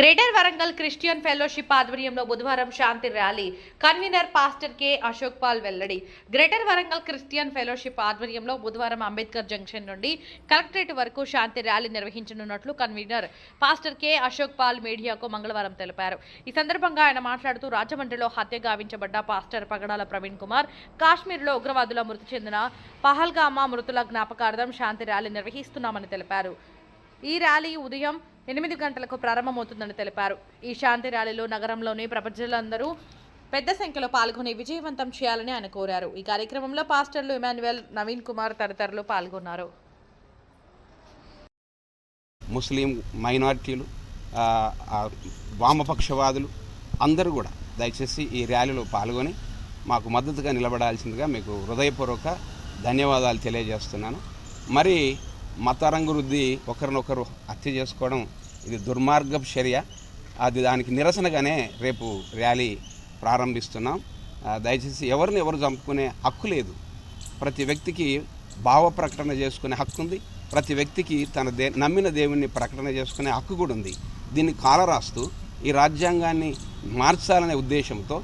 Greater Warangal Christian fellowship ఆధ్వర్యంలో బుధవారం శాంతి rally convener pastor K Ashok Paul వెల్లడి. గ్రేటర్ వరంగల్ క్రిస్టియన్ ఫెలోషిప్ ఆధ్వర్యంలో బుధవారం అంబేద్కర్ జంక్షన్ నుండి కలెక్టరేట్ వరకు శాంతి ర్యాలీ నిర్వహించనున్నట్లు convener pastor K Ashok Paul మీడియాకు మంగళవారం తెలిపారు. ఈ సందర్భంగా ఆయన మాట్లాడుతూ రాజమండ్రిలో హత్య గావించబడ్డ పాస్టర్ పగడాల ప్రవీణ్ కుమార్, కాశ్మీర్లో ఉగ్రవాదుల మృతి చెందిన పహల్గామా మృతుల జ్ఞాపకార్థం శాంతి ర్యాలీ నిర్వహిస్తున్నామని తెలిపారు. ఈ ర్యాలీ ఉదయం 8 గంటలకు ప్రారంభమవుతుందని తెలిపారు. ఈ శాంతి ర్యాలీలో నగరంలోని ప్రజలందరూ పెద్ద సంఖ్యలో పాల్గొని విజయవంతం చేయాలని ఆయన కోరారు. ఈ కార్యక్రమంలో పాస్టర్లు ఇమాన్యుయల్, నవీన్ కుమార్ తదితరులు పాల్గొన్నారు. ముస్లిం మైనారిటీలు, వామపక్షవాదులు అందరూ కూడా దయచేసి ఈ ర్యాలీలో పాల్గొని మాకు మద్దతుగా నిలబడాల్సిందిగా మీకు హృదయపూర్వక ధన్యవాదాలు తెలియజేస్తున్నాను. మరి మతరంగు వృద్ధి, ఒకరినొకరు హత్య చేసుకోవడం ఇది దుర్మార్గపు చర్య. దానికి నిరసనగానే రేపు ర్యాలీ ప్రారంభిస్తున్నాం. దయచేసి ఎవరిని ఎవరు చంపుకునే హక్కు లేదు. ప్రతి వ్యక్తికి భావ ప్రకటన చేసుకునే హక్కు ఉంది. ప్రతి వ్యక్తికి తన నమ్మిన దేవుణ్ణి ప్రకటన చేసుకునే హక్కు కూడా ఉంది. దీన్ని కాలరాస్తూ ఈ రాజ్యాంగాన్ని మార్చాలనే ఉద్దేశంతో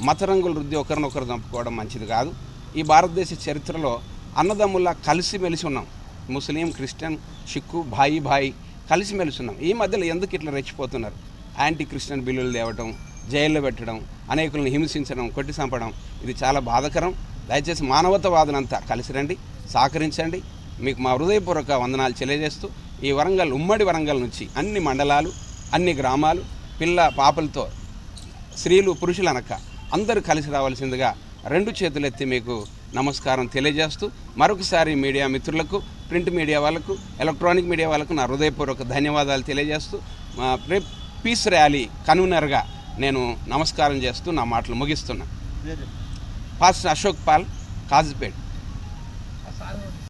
మతరంగుల వృద్ధి, ఒకరినొకరు చంపుకోవడం మంచిది కాదు. ఈ భారతదేశ చరిత్రలో అన్నదమ్ముల్లా కలిసిమెలిసి ఉన్నాం. ముస్లిం, క్రిస్టియన్, సిక్కు భాయి కలిసిమెలిసి ఉన్నాం. ఈ మధ్యలో ఎందుకు ఇట్లా రెచ్చిపోతున్నారు? యాంటీ క్రిస్టియన్ బిల్లులు తేవటం, జైల్లో పెట్టడం, అనేకులను హింసించడం, కొట్టి చంపడం ఇది చాలా బాధాకరం. దయచేసి మానవతావాదులంతా కలిసి రండి, సహకరించండి. మీకు మా హృదయపూర్వక వందనాలు తెలియజేస్తూ ఈ వరంగల్, ఉమ్మడి వరంగల్ నుంచి అన్ని మండలాలు, అన్ని గ్రామాలు, పిల్ల పాపలతో, స్త్రీలు పురుషులు అనక అందరూ కలిసి రావాల్సిందిగా 2 చేతులెత్తి మీకు నమస్కారం తెలియజేస్తూ మరొకసారి మీడియా మిత్రులకు, ప్రింట్ మీడియా వాళ్ళకు, ఎలక్ట్రానిక్ మీడియా వాళ్ళకు నా హృదయపూర్వక ధన్యవాదాలు తెలియజేస్తూ పీస్ ర్యాలీ కన్వీనర్గా నేను నమస్కారం చేస్తూ నా మాటలు ముగిస్తున్నా. పాస్టర్ అశోక్ పాల్, కాజీపేట్.